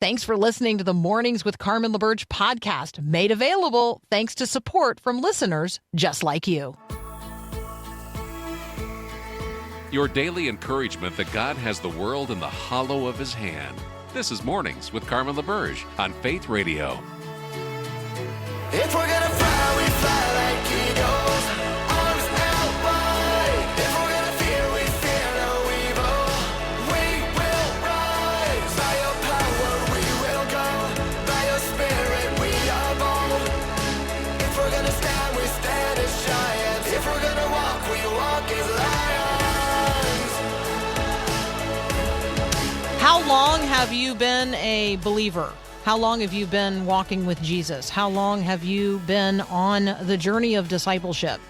Thanks for listening to the Mornings with Carmen LaBerge podcast, made available thanks to support from listeners just like you. Your daily encouragement that God has the world in the hollow of his hand. This is Mornings with Carmen LaBerge on Faith Radio. If we're gonna fly, we fly like eagles, arms out wide. If we're gonna fear, we fear no evil. We will rise. By your power, we will go. By your spirit, we are bold. If we're gonna stand, we stand as giants. If we're gonna walk, we walk as lions. How long have you been a believer? How long have you been walking with Jesus? How long have you been on the journey of discipleship?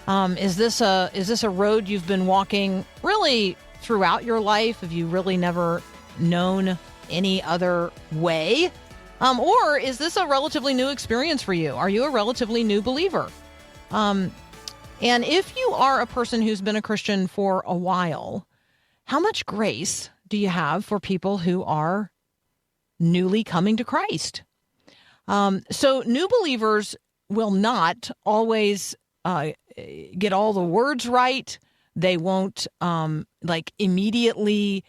Is this a road you've been walking really throughout your life? Have you really never known any other way? Or is this a relatively new experience for you? Are you a relatively new believer? And if you are a person who's been a Christian for a while, how much grace do you have for people who are newly coming to Christ? So new believers will not always get all the words right. They won't immediately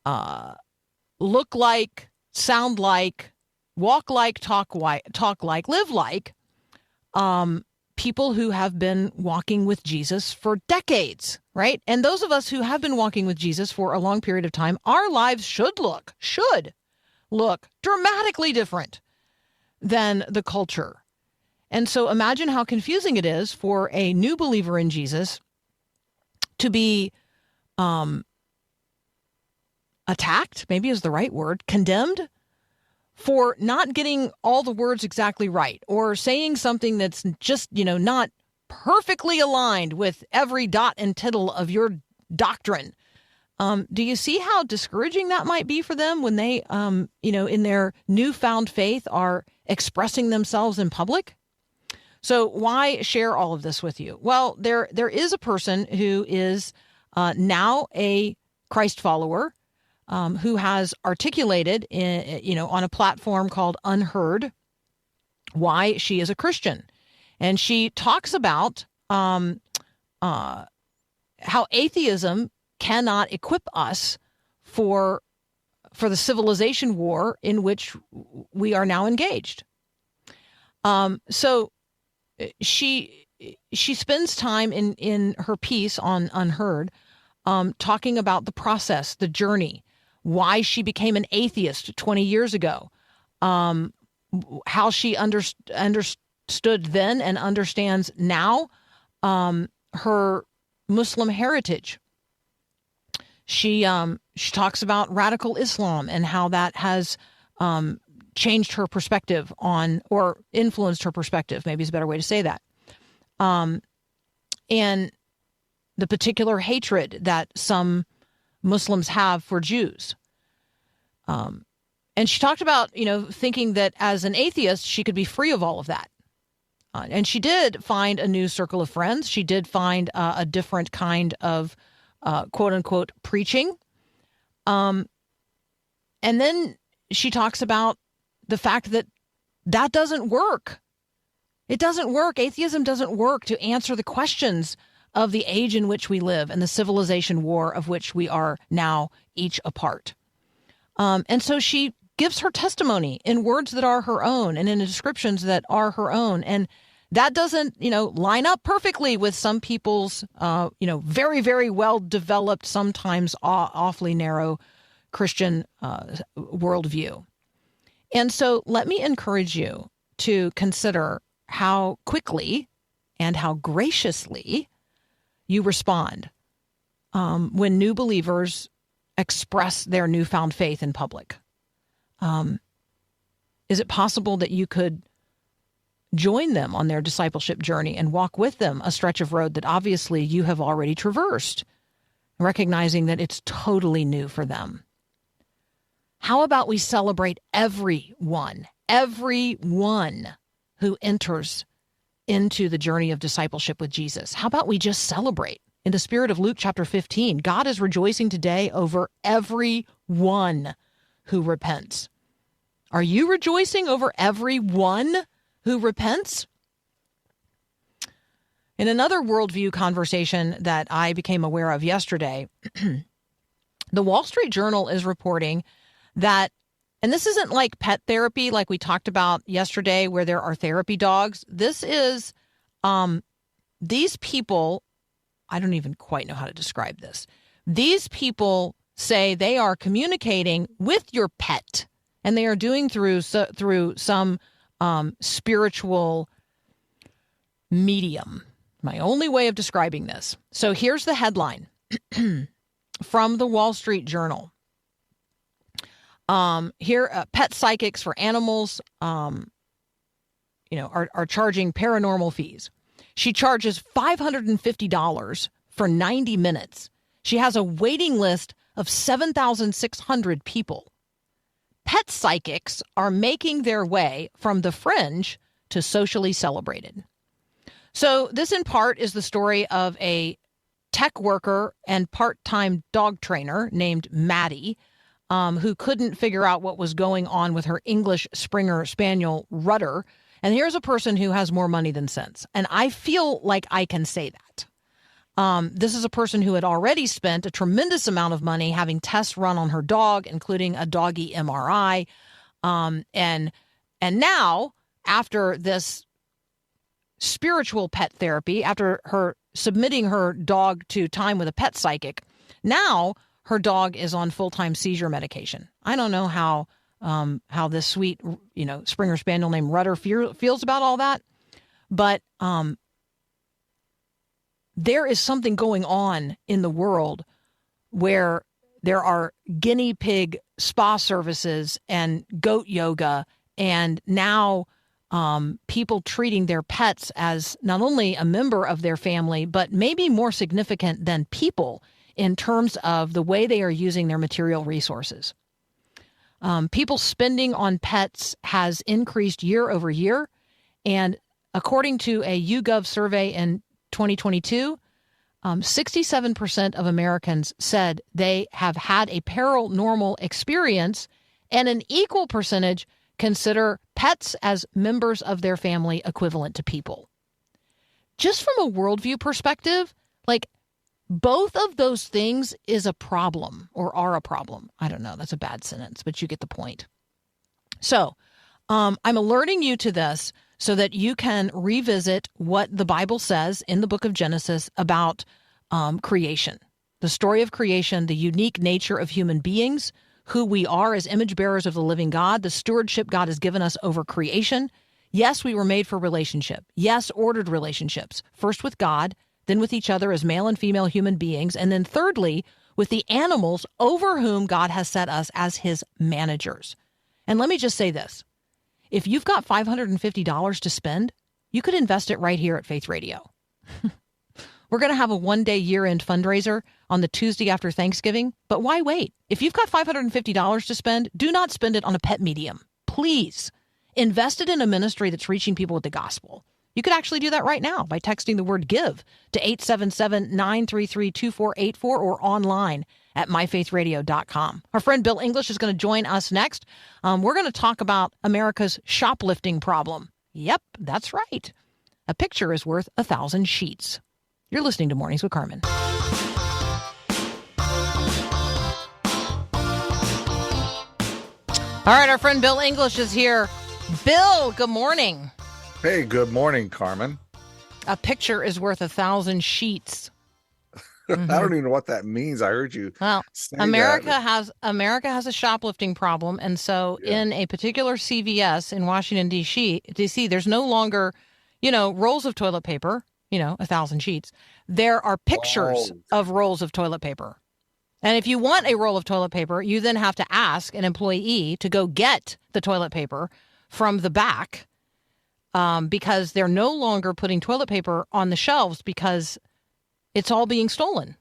look like, sound like, walk like, talk like, live like people who have been walking with Jesus for decades, right? And those of us who have been walking with Jesus for a long period of time, our lives should look dramatically different than the culture. And so imagine how confusing it is for a new believer in Jesus to be attacked, maybe is the right word, condemned for not getting all the words exactly right, or saying something that's just, not perfectly aligned with every dot and tittle of your doctrine. Do you see how discouraging that might be for them when they, in their newfound faith are expressing themselves in public? So why share all of this with you? Well, there is a person who is now a Christ follower who has articulated, on a platform called Unheard, why she is a Christian. And she talks about how atheism cannot equip us for the civilization war in which we are now engaged. So she spends time in her piece on Unheard talking about the process, the journey, why she became an atheist 20 years ago, how she understood then and understands now her Muslim heritage. She talks about radical Islam and how that has changed her perspective on, or influenced her perspective, maybe is a better way to say that. And the particular hatred that some Muslims have for Jews. And she talked about, thinking that as an atheist, she could be free of all of that. And she did find a new circle of friends. She did find a different kind of quote unquote preaching. And then she talks about the fact that doesn't work. It doesn't work. Atheism doesn't work to answer the questions of the age in which we live and the civilization war of which we are now each a part. And so she gives her testimony in words that are her own and in descriptions that are her own. And that doesn't, line up perfectly with some people's, very, very well developed, sometimes awfully narrow Christian worldview. And so let me encourage you to consider how quickly and how graciously you respond when new believers express their newfound faith in public. Is it possible that you could join them on their discipleship journey and walk with them a stretch of road that obviously you have already traversed, recognizing that it's totally new for them? How about we celebrate everyone who enters into the journey of discipleship with Jesus? How about we just celebrate? In the spirit of Luke chapter 15, God is rejoicing today over everyone who repents. Are you rejoicing over everyone who repents? In another worldview conversation that I became aware of yesterday, the Wall Street Journal is reporting that, and this isn't like pet therapy like we talked about yesterday where there are therapy dogs. This is these people, I don't even quite know how to describe this. These people say they are communicating with your pet, and they are doing through some spiritual medium. My only way of describing this. So here's the headline from the Wall Street Journal. Pet psychics for animals, are charging paranormal fees. She charges $550 for 90 minutes. She has a waiting list of 7,600 people. Pet psychics are making their way from the fringe to socially celebrated. So this in part is the story of a tech worker and part-time dog trainer named Maddie, who couldn't figure out what was going on with her English Springer Spaniel Rudder. And here's a person who has more money than sense. And I feel like I can say that. This is a person who had already spent a tremendous amount of money having tests run on her dog, including a doggy MRI. And now, after this spiritual pet therapy, after her submitting her dog to time with a pet psychic, now her dog is on full-time seizure medication. I don't know how this sweet, Springer Spaniel named Rudder feels about all that, but there is something going on in the world where there are guinea pig spa services and goat yoga, and now people treating their pets as not only a member of their family, but maybe more significant than people in terms of the way they are using their material resources. People spending on pets has increased year over year. And according to a YouGov survey in 2022, 67% of Americans said they have had a paranormal experience, and an equal percentage consider pets as members of their family equivalent to people. Just from a worldview perspective, both of those things is a problem or are a problem. I don't know. That's a bad sentence, but you get the point. So I'm alerting you to this so that you can revisit what the Bible says in the book of Genesis about creation, the story of creation, the unique nature of human beings, who we are as image bearers of the living God, the stewardship God has given us over creation. Yes, we were made for relationship. Yes, ordered relationships, first with God, then with each other as male and female human beings, and then thirdly, with the animals over whom God has set us as his managers. And let me just say this. If you've got $550 to spend, you could invest it right here at Faith Radio. We're going to have a one-day year-end fundraiser on the Tuesday after Thanksgiving, but why wait? If you've got $550 to spend, do not spend it on a pet medium. Please invest it in a ministry that's reaching people with the gospel. You could actually do that right now by texting the word GIVE to 877-933-2484 or online at myfaithradio.com. Our friend Bill English is going to join us next. We're going to talk about America's shoplifting problem. Yep, that's right. A picture is worth 1,000 sheets. You're listening to Mornings with Carmen. All right, our friend Bill English is here. Bill, good morning. Hey, good morning, Carmen. A picture is worth 1,000 sheets. Mm-hmm. I don't even know what that means. I heard you. Well, America has a shoplifting problem, and so in a particular CVS in Washington D.C., there's no longer, rolls of toilet paper. 1,000 sheets. There are pictures of rolls of toilet paper. And if you want a roll of toilet paper, you then have to ask an employee to go get the toilet paper from the back because they're no longer putting toilet paper on the shelves because it's all being stolen.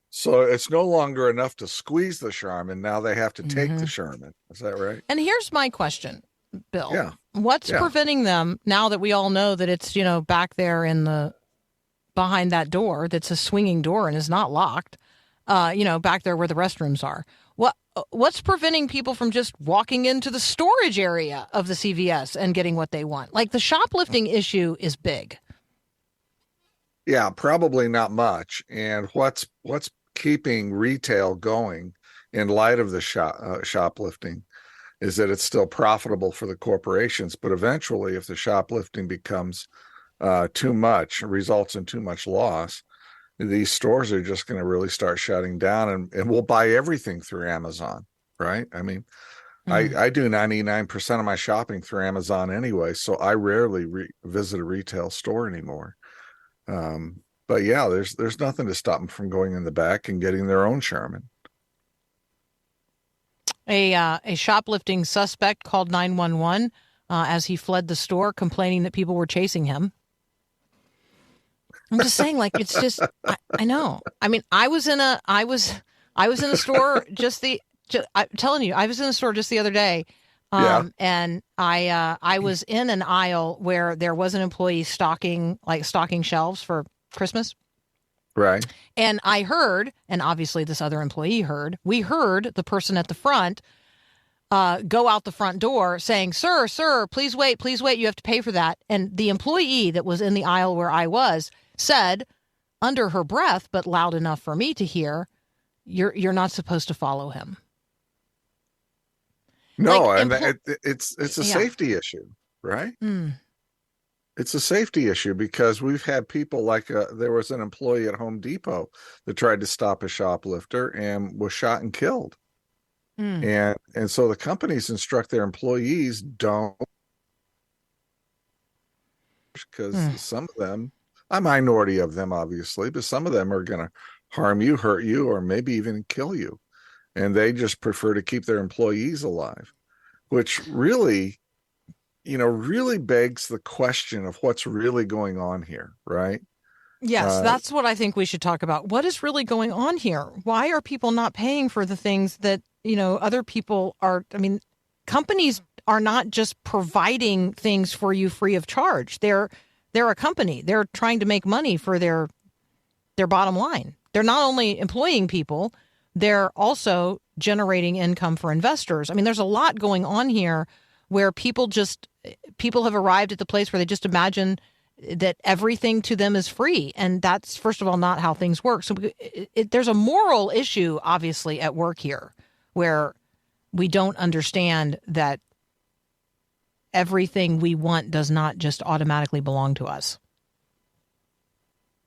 So it's no longer enough to squeeze the Charmin. Now they have to take the Charmin. Is that right? And here's my question, Bill. Yeah. What's preventing them, now that we all know that it's, back there behind that door that's a swinging door and is not locked, back there where the restrooms are. What's preventing people from just walking into the storage area of the CVS and getting what they want? Like, the shoplifting issue is big. Yeah, probably not much. And what's keeping retail going in light of the shoplifting is that it's still profitable for the corporations. But eventually, if the shoplifting becomes too much, results in too much loss, these stores are just going to really start shutting down, and we'll buy everything through Amazon, right? I mean, I do 99% of my shopping through Amazon anyway, so I rarely visit a retail store anymore. But yeah, there's nothing to stop them from going in the back and getting their own Sherman. A shoplifting suspect called 911 as he fled the store, complaining that people were chasing him. I'm just saying, like, it's just, I know. I mean, I was in a store I'm telling you, I was in a store just the other day. And I was in an aisle where there was an employee stocking shelves for Christmas. Right. And I heard, and obviously this other employee we heard the person at the front go out the front door saying, sir, please wait, you have to pay for that. And the employee that was in the aisle where I was said, under her breath, but loud enough for me to hear, you're not supposed to follow him. No, it's a safety issue, right? Mm. It's a safety issue because we've had people like there was an employee at Home Depot that tried to stop a shoplifter and was shot and killed. And so the companies instruct their employees don't, because some of them, a minority of them obviously, but some of them are going to harm you, hurt you, or maybe even kill you. And they just prefer to keep their employees alive, which really begs the question of what's really going on here, right? Yes, that's what I think we should talk about. What is really going on here? Why are people not paying for the things that, other people are? I mean, companies are not just providing things for you free of charge. They're a company. They're trying to make money for their bottom line. They're not only employing people, they're also generating income for investors. I mean, there's a lot going on here where people have arrived at the place where they just imagine that everything to them is free. And that's, first of all, not how things work. So there's a moral issue, obviously, at work here, where we don't understand that everything we want does not just automatically belong to us.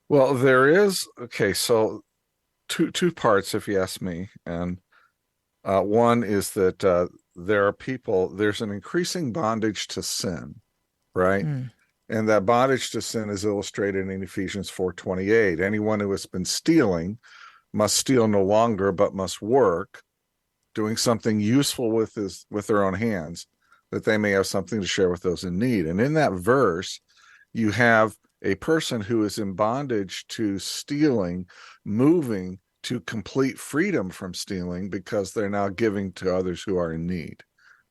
Well, there is, so two parts, if you ask me. And one is that there's an increasing bondage to sin, right? And that bondage to sin is illustrated in Ephesians 4:28. Anyone who has been stealing must steal no longer, but must work, doing something useful with their own hands, that they may have something to share with those in need. And in that verse, you have a person who is in bondage to stealing, moving to complete freedom from stealing because they're now giving to others who are in need,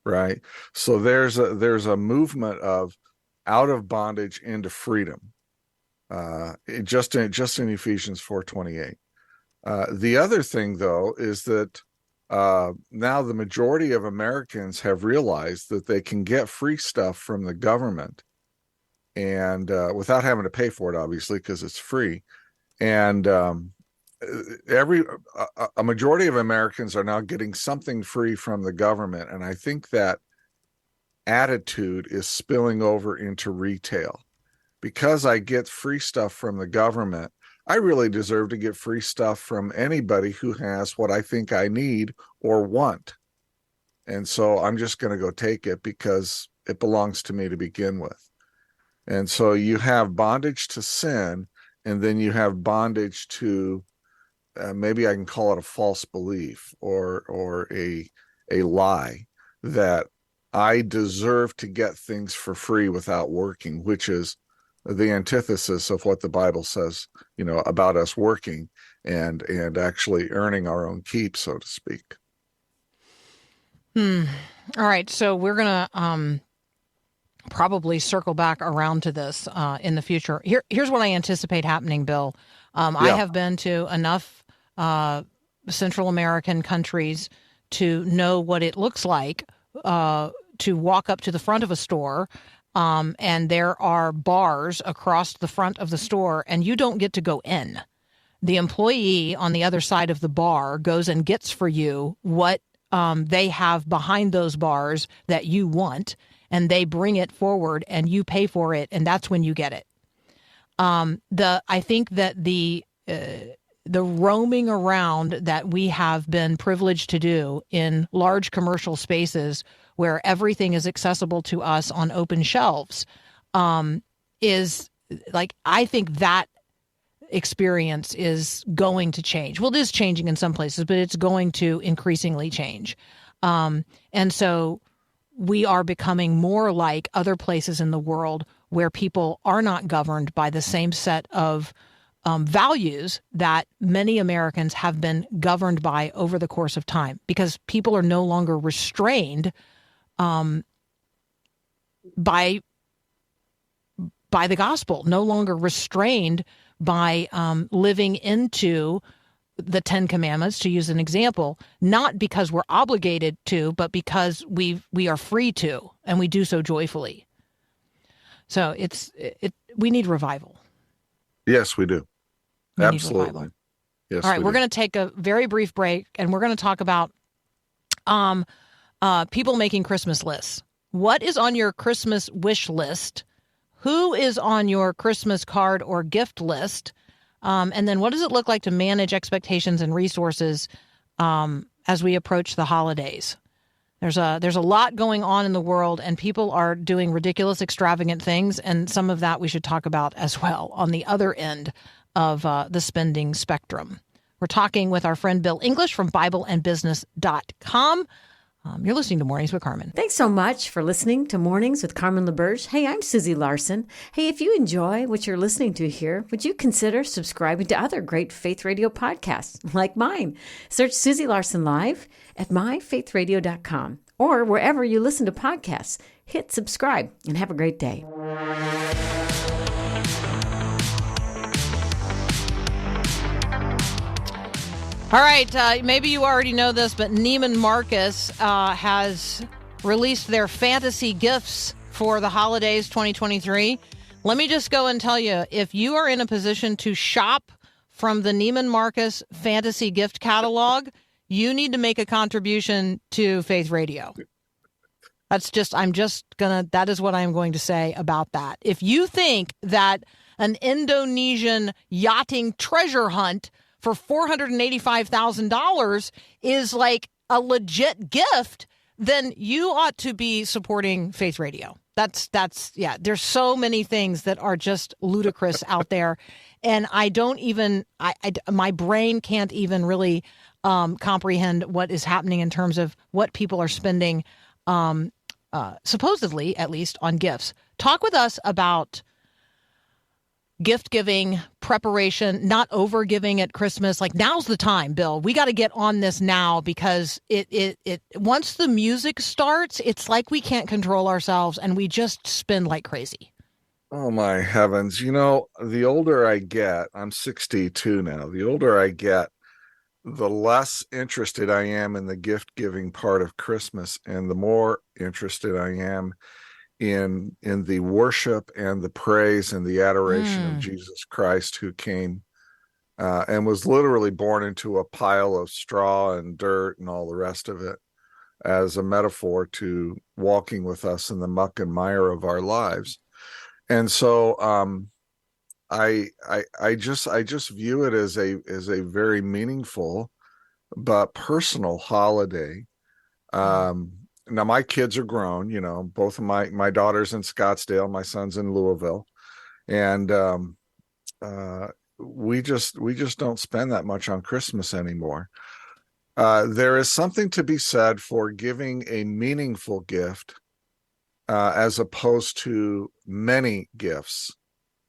right? So there's a movement of out of bondage into freedom, just in Ephesians 4:28. The other thing, though, is that now the majority of Americans have realized that they can get free stuff from the government, and without having to pay for it, obviously, because it's free. And a majority of Americans are now getting something free from the government, and I think that attitude is spilling over into retail. Because I get free stuff from the government, I really deserve to get free stuff from anybody who has what I think I need or want. And so I'm just going to go take it because it belongs to me to begin with. And so you have bondage to sin, and then you have bondage to maybe I can call it a false belief or a lie that I deserve to get things for free without working, which is the antithesis of what the Bible says, about us working and actually earning our own keep, so to speak. All right. So we're going to probably circle back around to this in the future. Here's what I anticipate happening, Bill. I have been to enough Central American countries to know what it looks like to walk up to the front of a store, and there are bars across the front of the store, and you don't get to go in. The employee on the other side of the bar goes and gets for you what they have behind those bars that you want, and they bring it forward, and you pay for it, and that's when you get it. I think that the roaming around that we have been privileged to do in large commercial spaces where everything is accessible to us on open shelves is like, I think that experience is going to change. Well, it is changing in some places, but it's going to increasingly change. And so we are becoming more like other places in the world where people are not governed by the same set of values that many Americans have been governed by over the course of time, because people are no longer restrained by the gospel, no longer restrained by living into the Ten Commandments, to use an example, not because we're obligated to, but because we are free to, and we do so joyfully. So we need revival. Yes, we do. We need Absolutely. revival. Yes. All right, we're going to take a very brief break, and we're going to talk about people making Christmas lists. What is on your Christmas wish list? Who is on your Christmas card or gift list? And then what does it look like to manage expectations and resources as we approach the holidays? There's a lot going on in the world, and people are doing ridiculous, extravagant things, and some of that we should talk about as well on the other end of the spending spectrum. We're talking with our friend Bill English from BibleandBusiness.com. You're listening to Mornings with Carmen. Thanks so much for listening to Mornings with Carmen LaBerge. Hey, I'm Susie Larson. Hey, if you enjoy what you're listening to here, would you consider subscribing to other great faith radio podcasts like mine? Search Susie Larson Live at myfaithradio.com or wherever you listen to podcasts. Hit subscribe and have a great day. All right, maybe you already know this, but Neiman Marcus has released their fantasy gifts for the holidays 2023. Let me just go and tell you, if you are in a position to shop from the Neiman Marcus fantasy gift catalog, you need to make a contribution to Faith Radio. That is what I'm going to say about that. If you think that an Indonesian yachting treasure hunt for $485,000 is like a legit gift, then you ought to be supporting Faith Radio. That's there's so many things that are just ludicrous out there. And I don't even, my brain can't even really comprehend what is happening in terms of what people are spending, supposedly, at least, on gifts. Talk with us about gift giving, preparation, not over giving at Christmas. Like, now's the time, Bill. We got to get on this now, because it once the music starts, it's like we can't control ourselves and we just spend like crazy. Oh my heavens. You know, the older I get, I'm 62 now. The older I get, the less interested I am in the gift giving part of Christmas, and the more interested I am in the worship and the praise and the adoration of Jesus Christ, who came and was literally born into a pile of straw and dirt and all the rest of it, as a metaphor to walking with us in the muck and mire of our lives. And so I just view it as a very meaningful but personal holiday. Now, my kids are grown, you know, both of my daughter's in Scottsdale, my son's in Louisville. And we just don't spend that much on Christmas anymore. There is something to be said for giving a meaningful gift as opposed to many gifts.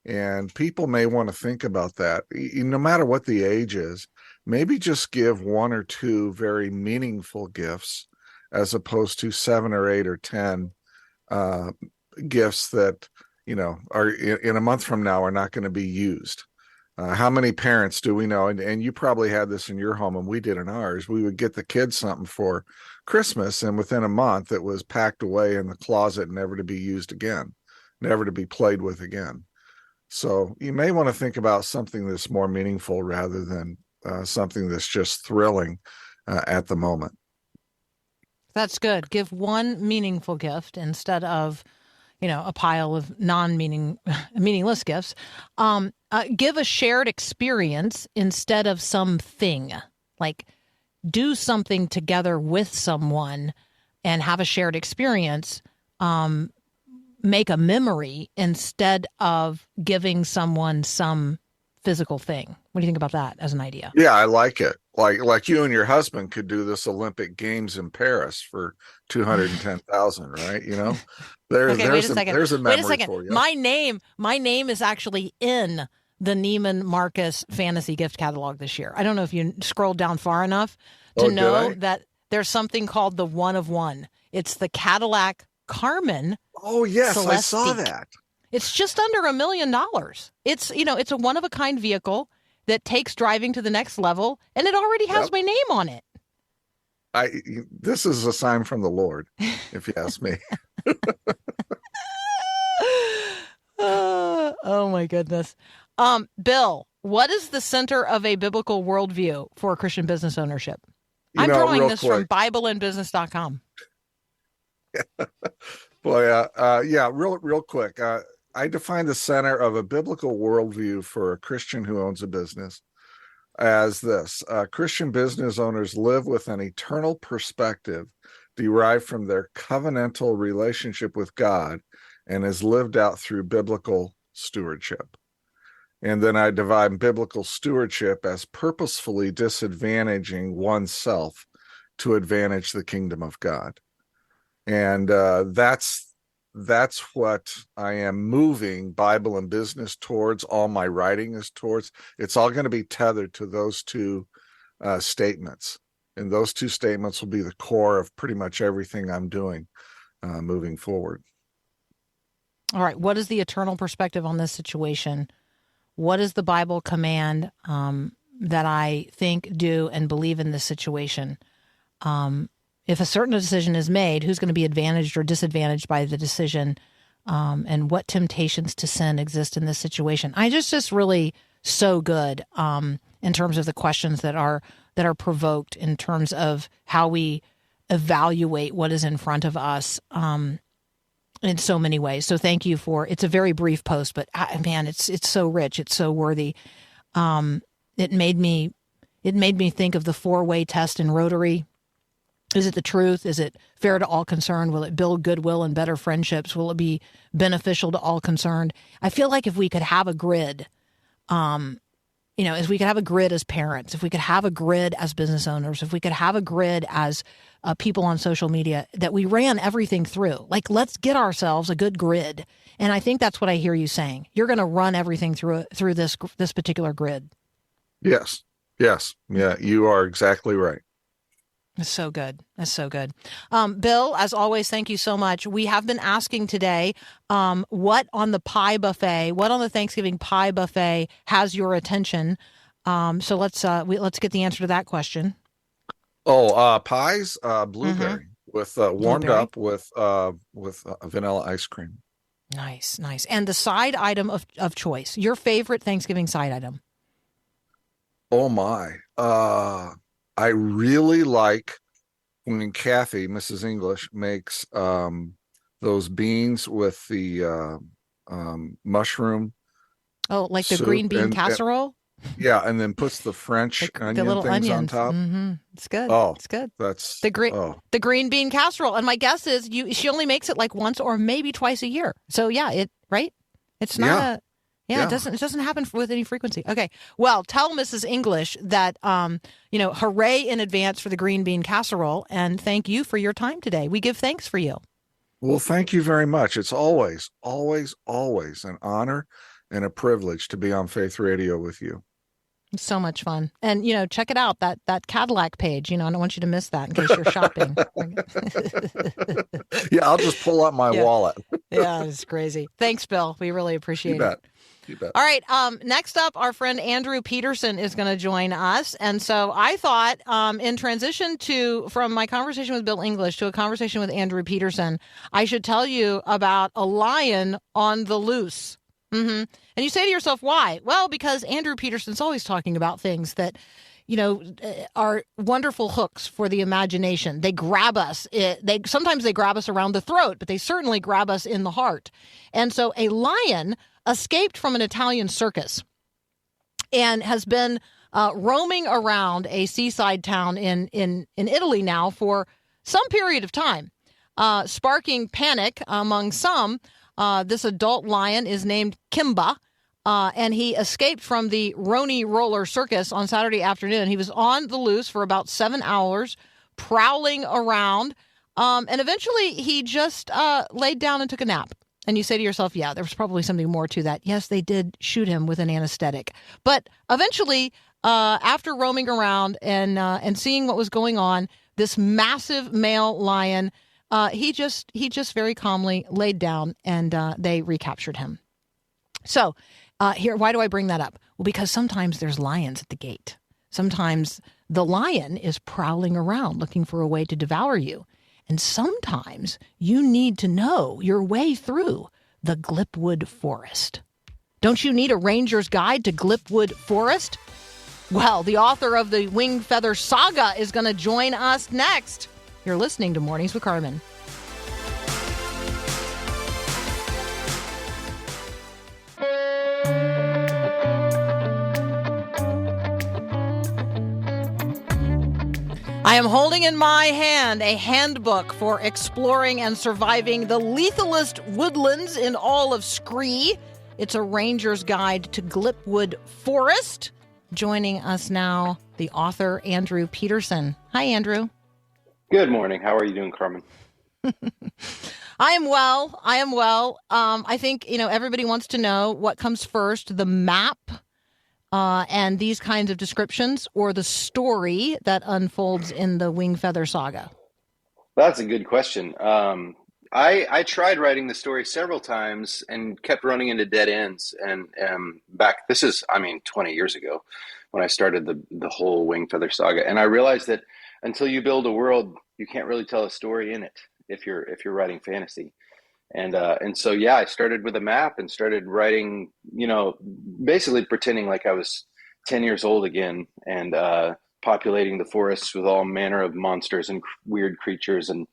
And people may want to think about that. No matter what the age is, maybe just give one or two very meaningful gifts, as opposed to 7 or 8 or 10 gifts that, you know, are in a month from now are not going to be used. How many parents do we know? And you probably had this in your home, and we did in ours. We would get the kids something for Christmas, and within a month, it was packed away in the closet, never to be used again, never to be played with again. So you may want to think about something that's more meaningful rather than something that's just thrilling at the moment. That's good. Give one meaningful gift instead of, a pile of meaningless gifts. Give a shared experience instead of something. Like, do something together with someone and have a shared experience. Make a memory instead of giving someone some physical thing. What do you think about that as an idea? Yeah, I like it. Like you and your husband could do this Olympic Games in Paris for 210,000, right? Okay, wait a second. There's a memory Wait a second. for you. My name is actually in the Neiman Marcus Fantasy Gift Catalog this year. I don't know if you scrolled down far enough to know that there's something called the One of One. It's the Cadillac Carmen. Oh yes, Celestique. I saw that. It's just under $1 million. It's it's a one of a kind vehicle that takes driving to the next level, and it already has my name on it. This is a sign from the Lord, if you ask me. Oh my goodness. Bill, what is the center of a biblical worldview for Christian business ownership? I'm drawing this from BibleandBusiness.com. Boy, real quick. I define the center of a biblical worldview for a Christian who owns a business as this. Christian business owners live with an eternal perspective derived from their covenantal relationship with God and is lived out through biblical stewardship. And then I divide biblical stewardship as purposefully disadvantaging oneself to advantage the kingdom of God. And that's what I am moving Bible and business towards. All my writing is towards. It's all going to be tethered to those two statements. And those two statements will be the core of pretty much everything I'm doing moving forward. All right. What is the eternal perspective on this situation? What is the Bible command that I think, do, and believe in this situation? If a certain decision is made, who's going to be advantaged or disadvantaged by the decision, and what temptations to sin exist in this situation? I just really so good in terms of the questions that are provoked in terms of how we evaluate what is in front of us in so many ways. So thank you it's a very brief post, but man, it's so rich, it's so worthy. It made me think of the 4-way test in Rotary. Is it the truth? Is it fair to all concerned? Will it build goodwill and better friendships? Will it be beneficial to all concerned? I feel like if we could have a grid, if we could have a grid as parents, if we could have a grid as business owners, if we could have a grid as people on social media, that we ran everything through. Like, let's get ourselves a good grid. And I think that's what I hear you saying. You're going to run everything through this particular grid. Yes. Yeah, you are exactly right. That's so good. That's so good. Bill, as always, thank you so much. We have been asking today, what on the pie buffet, what on the Thanksgiving pie buffet has your attention? So let's get the answer to that question. Oh, pies, blueberry with warmed up with vanilla ice cream. Nice. And the side item of choice, your favorite Thanksgiving side item. Oh my. I really like when Kathy, Mrs. English, makes those beans with the mushroom. Oh, like the green bean casserole? And then puts the French onion little things onions on top. Mm-hmm. It's good. Oh, it's good. That's the green bean casserole. And my guess is she only makes it like once or maybe twice a year. So it's not it doesn't happen with any frequency. Okay. Well, tell Mrs. English that, hooray in advance for the green bean casserole, and thank you for your time today. We give thanks for you. Well, thank you very much. It's always, always, always an honor and a privilege to be on Faith Radio with you. It's so much fun. And, check it out, that Cadillac page. I don't want you to miss that in case you're shopping. Yeah, I'll just pull out my wallet. Yeah, it's crazy. Thanks, Bill. We really appreciate it. You bet. All right. Next up, our friend Andrew Peterson is going to join us. And so I thought in transition from my conversation with Bill English to a conversation with Andrew Peterson, I should tell you about a lion on the loose. And you say to yourself, why? Well, because Andrew Peterson's always talking about things that, are wonderful hooks for the imagination. They grab us. Sometimes they grab us around the throat, but they certainly grab us in the heart. And so a lion escaped from an Italian circus and has been roaming around a seaside town in Italy now for some period of time, sparking panic among some. This adult lion is named Kimba, and he escaped from the Roni Roller Circus on Saturday afternoon. He was on the loose for about 7 hours, prowling around, and eventually he just laid down and took a nap. And you say to yourself, yeah, there was probably something more to that. Yes, they did shoot him with an anesthetic. But eventually, after roaming around and seeing what was going on, this massive male lion, he just very calmly laid down, and they recaptured him. So here, why do I bring that up? Well, because sometimes there's lions at the gate. Sometimes the lion is prowling around looking for a way to devour you. And sometimes you need to know your way through the Glipwood Forest. Don't you need a ranger's guide to Glipwood Forest? Well, the author of the Wing Feather Saga is going to join us next. You're listening to Mornings with Carmen. I am holding in my hand a handbook for exploring and surviving the lethalest woodlands in all of Scree. It's a ranger's guide to Glipwood Forest. Joining us now, the author, Andrew Peterson. Hi, Andrew. Good morning. How are you doing, Carmen? I am well. I think, everybody wants to know what comes first, the map and these kinds of descriptions, or the story that unfolds in the Wing Feather Saga? That's a good question. I tried writing the story several times and kept running into dead ends. And this is 20 years ago when I started the whole Wing Feather Saga. And I realized that until you build a world, you can't really tell a story in it if you're writing fantasy. And so, I started with a map and started writing, basically pretending like I was 10 years old again, and populating the forests with all manner of monsters and weird creatures. And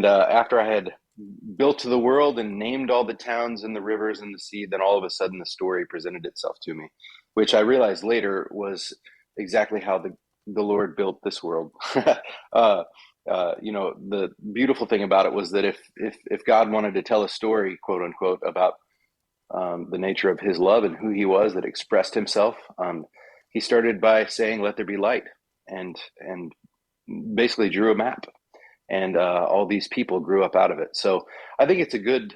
after I had built the world and named all the towns and the rivers and the sea, then all of a sudden the story presented itself to me, which I realized later was exactly how the Lord built this world. The beautiful thing about it was that if God wanted to tell a story, quote unquote, about the nature of his love and who he was that expressed himself, he started by saying, "Let there be light," and basically drew a map, and all these people grew up out of it. So I think it's a good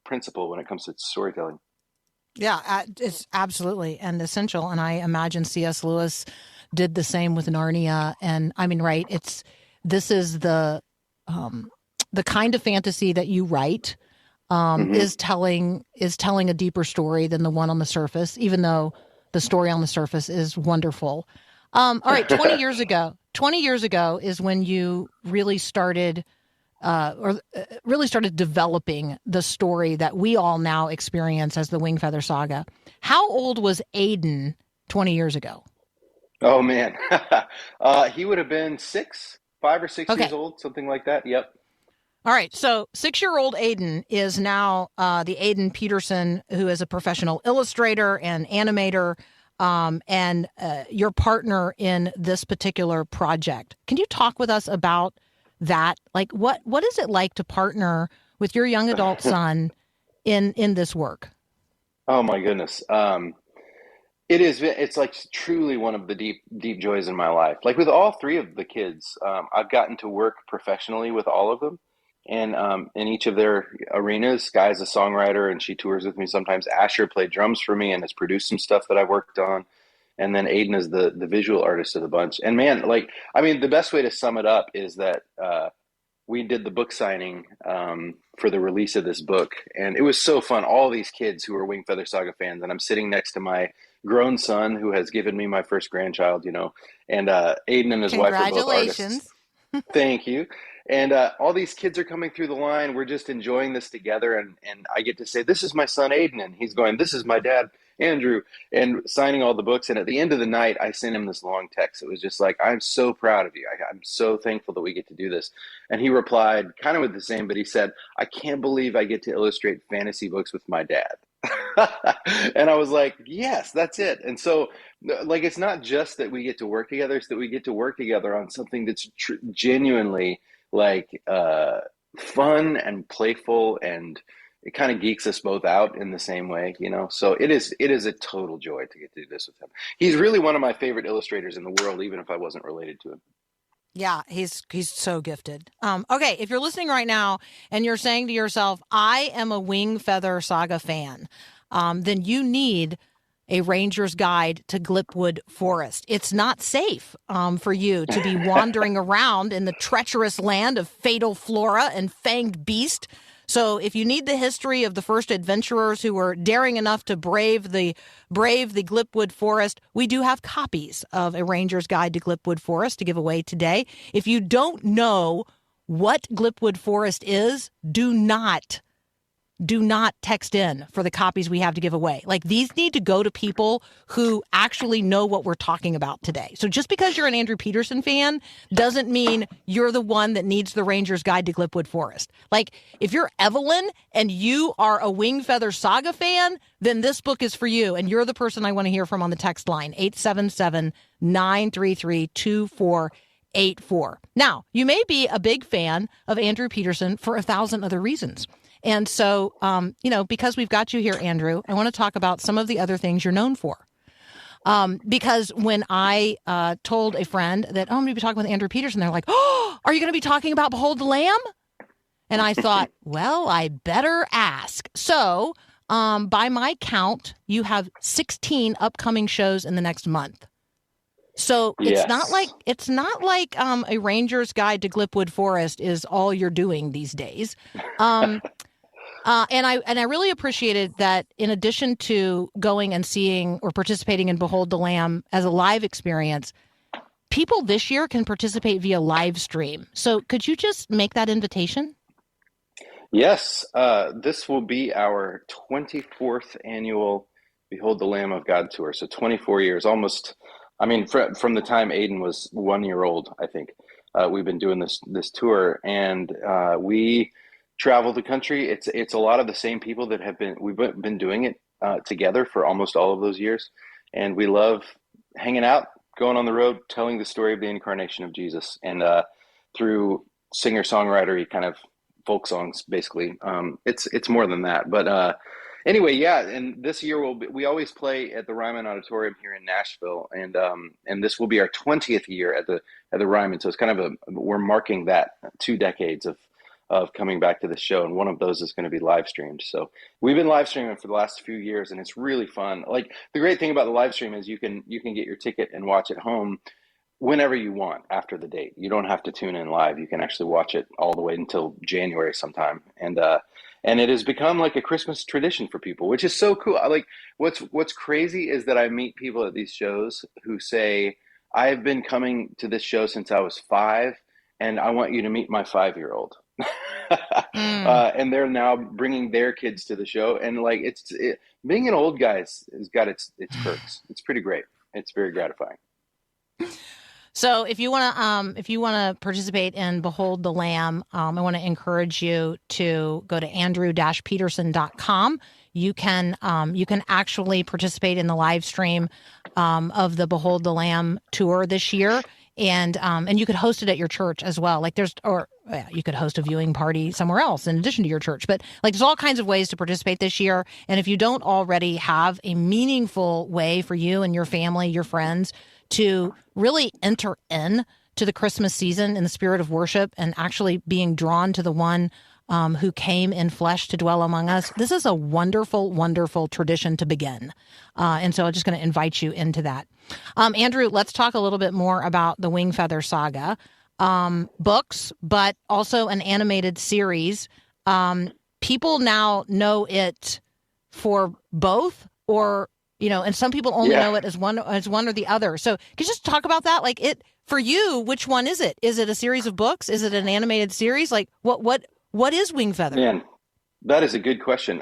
principle when it comes to storytelling. Yeah, it's absolutely and essential. And I imagine C.S. Lewis did the same with Narnia. And right, this is the kind of fantasy that you write is telling a deeper story than the one on the surface, even though the story on the surface is wonderful. All right, 20 years ago is when you really started developing the story that we all now experience as the Wing Feather Saga. How old was Aiden 20 years ago? Oh man, he would have been 5 or 6 years old, something like that. Yep. All right. So 6-year-old Aiden is now the Aiden Peterson, who is a professional illustrator and animator, and your partner in this particular project. Can you talk with us about that? Like, what is it like to partner with your young adult son in this work? Oh my goodness. It's like truly one of the deep joys in my life. Like with all three of the kids, I've gotten to work professionally with all of them, and in each of their arenas. Skye's a songwriter and she tours with me sometimes. Asher played drums for me and has produced some stuff that I worked on. And then Aiden is the visual artist of the bunch. And man, the best way to sum it up is that we did the book signing for the release of this book, and it was so fun. All these kids who are Wing Feather Saga fans, and I'm sitting next to my grown son who has given me my first grandchild, and Aiden and his wife are both artists. Congratulations. Thank you. And all these kids are coming through the line. We're just enjoying this together. And I get to say, this is my son, Aiden. And he's going, this is my dad, Andrew, and signing all the books. And at the end of the night, I sent him this long text. It was just like, I'm so proud of you. I'm so thankful that we get to do this. And he replied kind of with the same, but he said, I can't believe I get to illustrate fantasy books with my dad. And I was like, yes, that's it. And so, like, it's not just that we get to work together, it's that we get to work together on something that's genuinely like fun and playful, and it kind of geeks us both out in the same way, so it is a total joy to get to do this with him. He's really one of my favorite illustrators in the world, even if I wasn't related to him. Yeah, he's so gifted. Okay, if you're listening right now and you're saying to yourself, I am a Wing Feather Saga fan, then you need a ranger's guide to Glipwood Forest. It's not safe for you to be wandering around in the treacherous land of fatal flora and fanged beast. So if you need the history of the first adventurers who were daring enough to brave the Glipwood Forest, we do have copies of A Ranger's Guide to Glipwood Forest to give away today. If you don't know what Glipwood Forest is, do not text in for the copies we have to give away. Like, these need to go to people who actually know what we're talking about today. So just because you're an Andrew Peterson fan doesn't mean you're the one that needs the Ranger's Guide to Glipwood Forest. Like, if you're Evelyn and you are a Wing Feather Saga fan, then this book is for you. And you're the person I want to hear from on the text line, 877-933-2484. Now, you may be a big fan of Andrew Peterson for 1,000 other reasons. And so, because we've got you here, Andrew, I want to talk about some of the other things you're known for. Because when I told a friend that, I'm going to be talking with Andrew Peterson, they're like, oh, are you going to be talking about Behold the Lamb? And I thought, well, I better ask. So by my count, you have 16 upcoming shows in the next month. So it's not like A Ranger's Guide to Glipwood Forest is all you're doing these days. And I really appreciated that in addition to going and seeing or participating in Behold the Lamb as a live experience, people this year can participate via live stream. So could you just make that invitation? Yes. This will be our 24th annual Behold the Lamb of God tour. So 24 years, almost. I mean, from the time Aiden was 1 year old, I think, we've been doing this tour, and we travel the country. It's a lot of the same people that we've been doing it together for almost all of those years, and we love hanging out, going on the road, telling the story of the incarnation of Jesus, and through singer-songwriter kind of folk songs, basically. It's more than that, but. Anyway, yeah, and this year we always play at the Ryman Auditorium here in Nashville, and this will be our 20th year at the Ryman. So it's kind of we're marking that 2 decades of coming back to the show, and one of those is going to be live streamed. So we've been live streaming for the last few years, and it's really fun. Like, the great thing about the live stream is you can get your ticket and watch at home whenever you want after the date. You don't have to tune in live. You can actually watch it all the way until January sometime, and it has become like a Christmas tradition for people, which is so cool. Like, what's crazy is that I meet people at these shows who say, I've been coming to this show since I was 5, and I want you to meet my 5-year-old. And they're now bringing their kids to the show. And like, being an old guy has got its perks. It's pretty great. It's very gratifying. So if you want to participate in Behold the Lamb, I want to encourage you to go to andrew-peterson.com. You can actually participate in the live stream of the Behold the Lamb tour this year, and you could host it at your church as well. Like, you could host a viewing party somewhere else in addition to your church. But like, there's all kinds of ways to participate this year. And if you don't already have a meaningful way for you and your family, your friends, to really enter in to the Christmas season in the spirit of worship and actually being drawn to the one who came in flesh to dwell among us, this is a wonderful, wonderful tradition to begin. And so I'm just going to invite you into that. Andrew, let's talk a little bit more about the Wing Feather Saga. books, but also an animated series. People now know it for both, or and some people only know it as one or the other. So can you just talk about that? Like, it for you, which one is it? Is it a series of books? Is it an animated series? Like, what is Wingfeather? Man, that is a good question.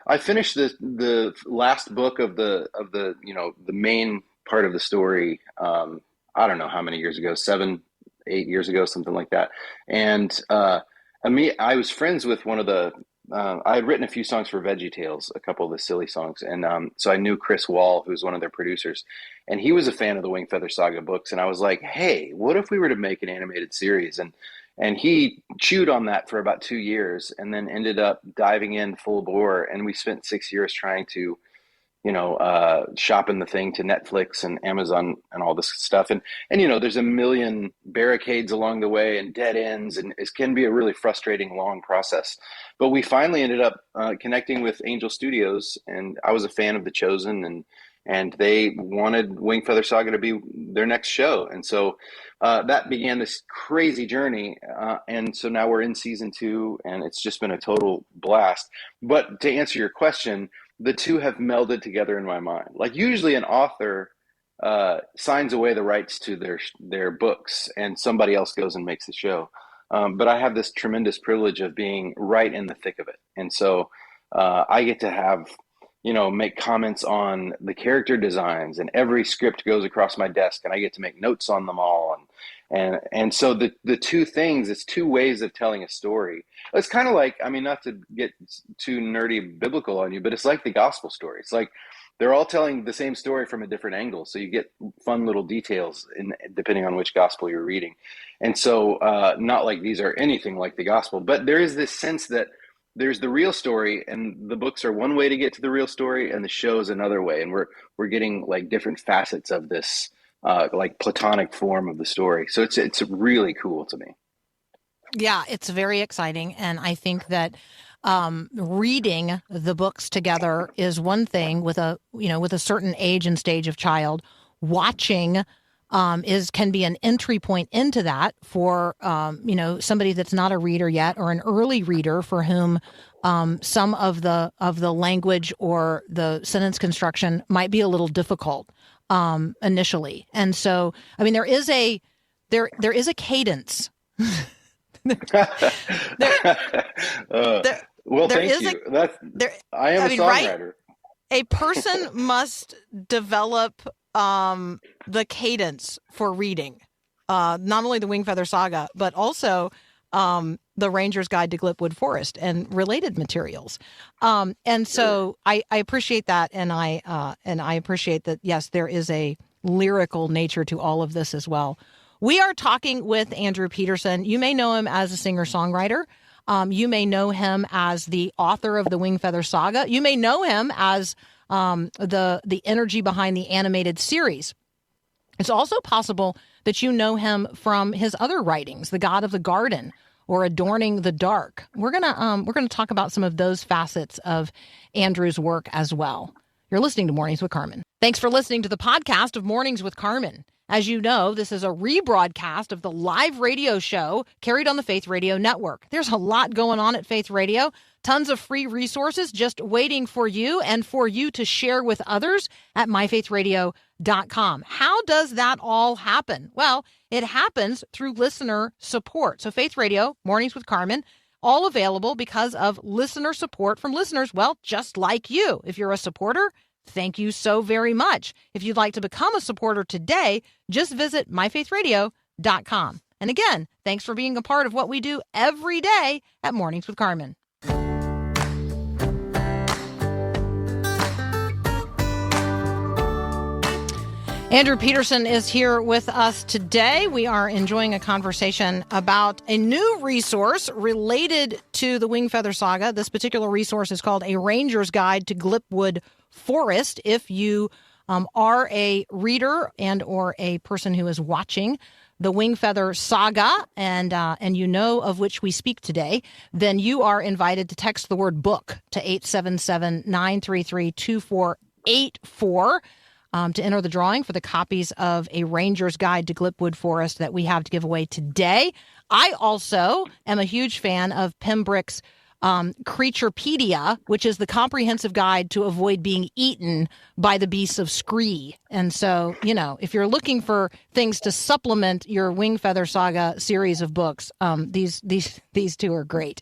I finished the last book of the the main part of the story. I don't know how many years ago, 7, 8 years ago, something like that. And I was friends with one of the. I had written a few songs for VeggieTales, a couple of the silly songs, and so I knew Chris Wall, who's one of their producers, and he was a fan of the Wingfeather Saga books. And I was like, "Hey, what if we were to make an animated series?" And he chewed on that for about 2 years, and then ended up diving in full bore. And we spent 6 years trying to, shopping the thing to Netflix and Amazon and all this stuff. And there's a million barricades along the way and dead ends, and it can be a really frustrating, long process. But we finally ended up connecting with Angel Studios, and I was a fan of The Chosen, and they wanted Wingfeather Saga to be their next show. And so that began this crazy journey. And so now we're in season 2, and it's just been a total blast. But to answer your question, the two have melded together in my mind. Like, usually an author signs away the rights to their books, and somebody else goes and makes the show. But I have this tremendous privilege of being right in the thick of it. And so I get to have, make comments on the character designs, and every script goes across my desk, and I get to make notes on them all. And so the two things, it's two ways of telling a story. It's kind of like, not to get too nerdy biblical on you, but it's like the gospel story. It's like they're all telling the same story from a different angle. So you get fun little details depending on which gospel you're reading. And so not like these are anything like the gospel, but there is this sense that there's the real story, and the books are one way to get to the real story, and the show is another way. And we're getting like different facets of this like platonic form of the story. So it's really cool to me. Yeah, it's very exciting. And I think that reading the books together is one thing with a certain age and stage of child. Watching can be an entry point into that for somebody that's not a reader yet, or an early reader for whom some of the language or the sentence construction might be a little difficult initially. And so, there is a cadence. Well, thank you. I am a songwriter. Right? A person must develop the cadence for reading, not only the Wingfeather Saga, but also the Ranger's Guide to Glipwood Forest and related materials. And so I appreciate that, and I appreciate that. Yes, there is a lyrical nature to all of this as well. We are talking with Andrew Peterson. You may know him as a singer-songwriter. You may know him as the author of the Wingfeather Saga. You may know him as the energy behind the animated series. It's also possible that you know him from his other writings, The God of the Garden or Adorning the Dark. We're gonna talk about some of those facets of Andrew's work as well. You're listening to Mornings with Carmen. Thanks for listening to the podcast of Mornings with Carmen. As you know, this is a rebroadcast of the live radio show carried on the Faith Radio Network. There's a lot going on at Faith Radio. Tons of free resources just waiting for you and for you to share with others at myfaithradio.com. How does that all happen? Well, it happens through listener support. So Faith Radio, Mornings with Carmen, all available because of listener support from listeners, well, just like you. If you're a supporter, thank you so very much. If you'd like to become a supporter today, just visit myfaithradio.com. And again, thanks for being a part of what we do every day at Mornings with Carmen. Andrew Peterson is here with us today. We are enjoying a conversation about a new resource related to the Wingfeather Saga. This particular resource is called A Ranger's Guide to Glipwood Forest. If you are a reader and or a person who is watching the Wingfeather Saga and you know of which we speak today, then you are invited to text the word book to 877-933-2484. to enter the drawing for the copies of A Ranger's Guide to Glipwood Forest that we have to give away today. I also am a huge fan of Pembroke's Creaturepedia, which is the comprehensive guide to avoid being eaten by the beasts of Scree. And so, if you're looking for things to supplement your Wingfeather Saga series of books, these two are great.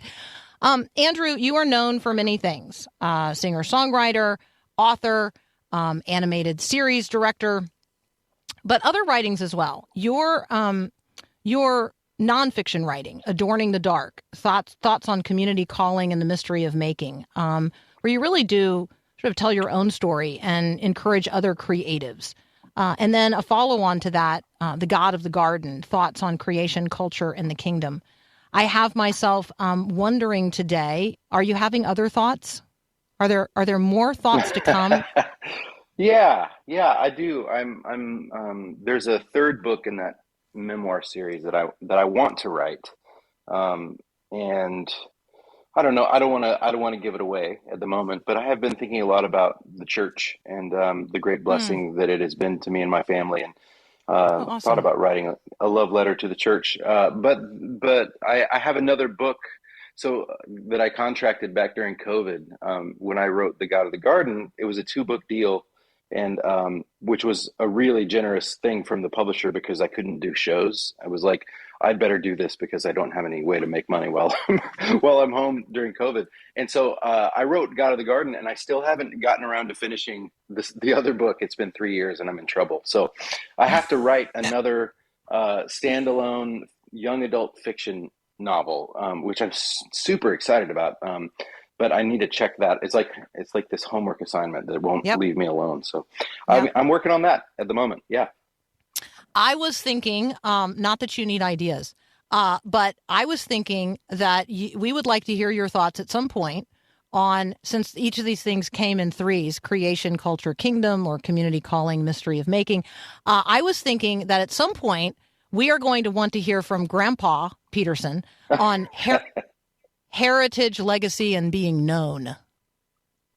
Andrew, you are known for many things: singer-songwriter, author, animated series director, but other writings as well. Your nonfiction writing, Adorning the Dark, thoughts on community calling and the mystery of making, where you really do sort of tell your own story and encourage other creatives. And then a follow-on to that, The God of the Garden, thoughts on creation, culture, and the kingdom. I have myself wondering today, are you having other thoughts? Are there more thoughts to come? Yeah, I do. There's a third book in that memoir series that I want to write, and I don't know. I don't want to give it away at the moment, but I have been thinking a lot about the church and the great blessing that it has been to me and my family, and Awesome. thought about writing a love letter to the church. But I have another book. So that I contracted back during COVID, when I wrote The God of the Garden. It was a 2-book deal, and which was a really generous thing from the publisher because I couldn't do shows. I was like, I'd better do this because I don't have any way to make money while I'm home during COVID. And so I wrote God of the Garden, and I still haven't gotten around to finishing the other book. It's been 3 years, and I'm in trouble. So I have to write another standalone young adult fiction novel, which I'm super excited about. But I need to check that. It's like this homework assignment that won't leave me alone. So I'm working on that at the moment. Yeah. I was thinking, not that you need ideas, but I was thinking that we would like to hear your thoughts at some point on, since each of these things came in threes: creation, culture, kingdom, or community calling, mystery of making. I was thinking that at some point we are going to want to hear from Grandpa Peterson on heritage, legacy, and being known.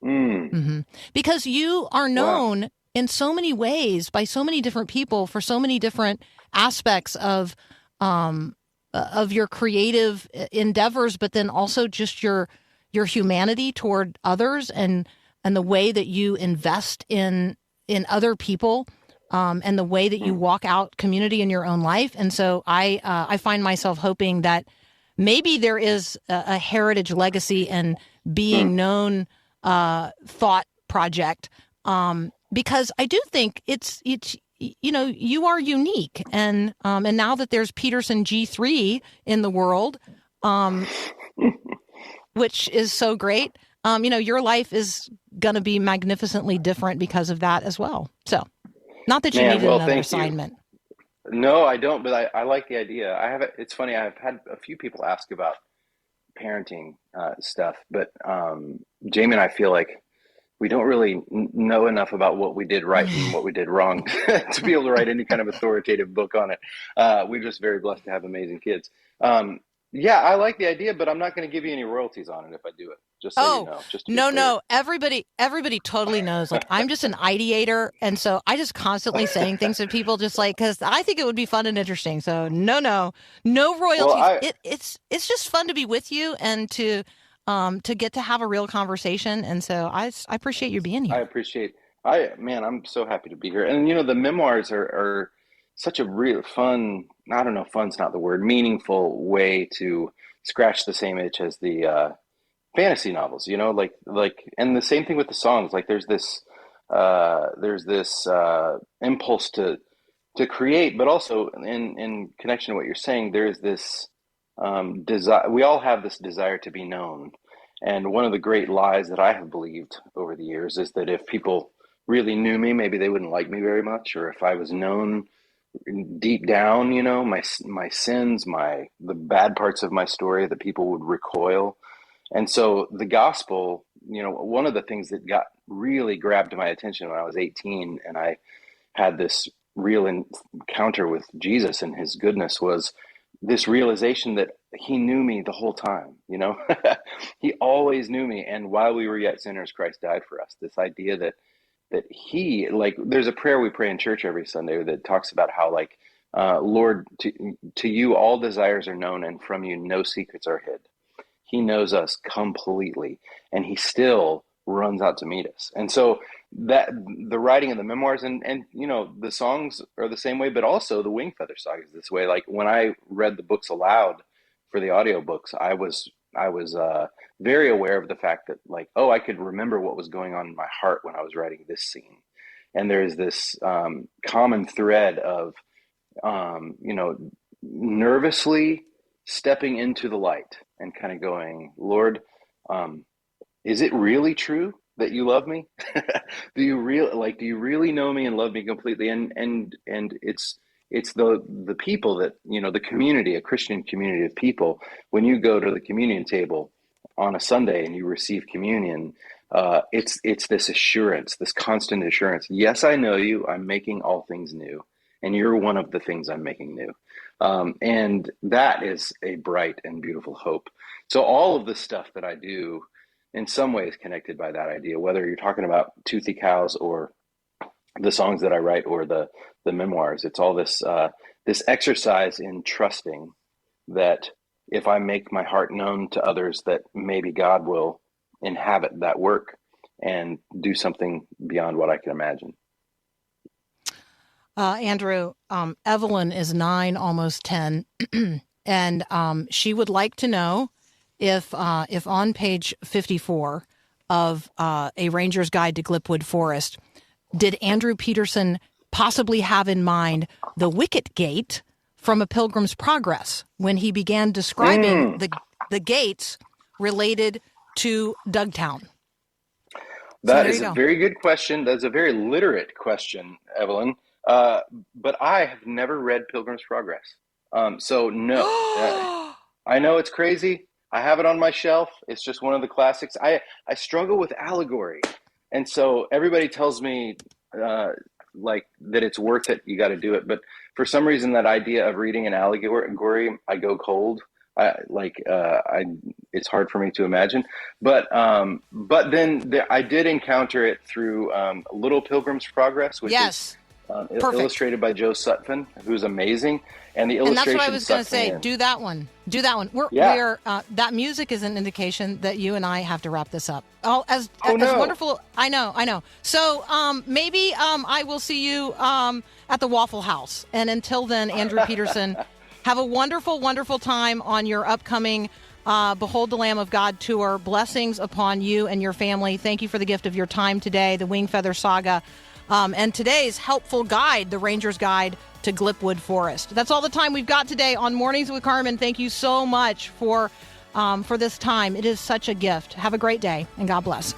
Mm-hmm. Because you are known in so many ways by so many different people for so many different aspects of your creative endeavors, but then also just your humanity toward others and the way that you invest in other people. And the way that you walk out community in your own life. And so I find myself hoping that maybe there is a heritage, legacy, and being known thought project, because I do think it's you are unique, and now that there's Peterson G3 in the world, which is so great, your life is going to be magnificently different because of that as well. So. Not that you need another assignment. No, I don't, but I like the idea. It's funny, I've had a few people ask about parenting stuff, but Jamie and I feel like we don't really know enough about what we did right and what we did wrong to be able to write any kind of authoritative book on it. We're just very blessed to have amazing kids. Yeah, I like the idea, but I'm not going to give you any royalties on it if I do it. Just so you know. Just no. Everybody totally knows. Like, I'm just an ideator, and so I just constantly saying things to people, just like, because I think it would be fun and interesting. So no royalties. Well, it's just fun to be with you and to get to have a real conversation. And so I appreciate you being here. I'm so happy to be here. And the memoirs are such a real fun. I don't know, fun's not the word. Meaningful way to scratch the same itch as the fantasy novels, and the same thing with the songs. Like there's this impulse to create, but also in connection to what you're saying, there's this desire. We all have this desire to be known. And one of the great lies that I have believed over the years is that if people really knew me, maybe they wouldn't like me very much, or if I was known deep down, my sins, the bad parts of my story, that people would recoil. And so the gospel, one of the things that really grabbed my attention when I was 18 and I had this real encounter with Jesus and his goodness was this realization that he knew me the whole time. He always knew me. And while we were yet sinners, Christ died for us. This idea that he, like, there's a prayer we pray in church every Sunday that talks about how, like, Lord, to you all desires are known, and from you no secrets are hid. He knows us completely, and he still runs out to meet us. And so that the writing of the memoirs and the songs are the same way, but also the Wing Feather Saga is this way. Like, when I read the books aloud for the audiobooks, I was very aware of the fact that, like, oh, I could remember what was going on in my heart when I was writing this scene. And there's this common thread of nervously stepping into the light and kind of going, Lord, is it really true that you love me? Do you really know me and love me completely? And it's the people that, the community, a Christian community of people, when you go to the communion table on a Sunday and you receive communion, it's this assurance, this constant assurance. Yes, I know you. I'm making all things new, and you're one of the things I'm making new. And that is a bright and beautiful hope. So all of the stuff that I do, in some ways connected by that idea, whether you're talking about Toothy Cows or the songs that I write or the memoirs, it's all this exercise in trusting that if I make my heart known to others, that maybe God will inhabit that work and do something beyond what I can imagine. Andrew, Evelyn is 9, almost 10, and she would like to know if on page 54 of A Ranger's Guide to Glipwood Forest, did Andrew Peterson possibly have in mind the Wicket Gate from A Pilgrim's Progress when he began describing the gates related to Dugtown? That is a very good question. That's a very literate question, Evelyn. But I have never read Pilgrim's Progress. So no, I know it's crazy. I have it on my shelf. It's just one of the classics. I struggle with allegory. And so everybody tells me like that it's worth it. You got to do it. But for some reason, that idea of reading an allegory, I go cold. It's hard for me to imagine. But then I did encounter it through Little Pilgrim's Progress, which is illustrated by Joe Sutphin, who's amazing. And the illustration. And that's what I was going to say. Do that one. We're that music is an indication that you and I have to wrap this up. As wonderful. I know. So maybe I will see you at the Waffle House. And until then, Andrew Peterson, have a wonderful, wonderful time on your upcoming Behold the Lamb of God tour. Blessings upon you and your family. Thank you for the gift of your time today, the Wing Feather Saga, and today's helpful guide, the Ranger's Guide to Glipwood Forest. That's all the time we've got today on Mornings with Carmen. Thank you so much for this time. It is such a gift. Have a great day, and God bless.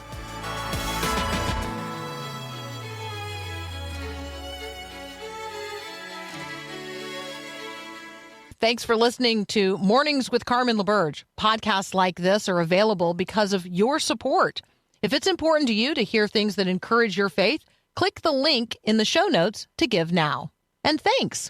Thanks for listening to Mornings with Carmen LaBerge. Podcasts like this are available because of your support. If it's important to you to hear things that encourage your faith, click the link in the show notes to give now. And thanks.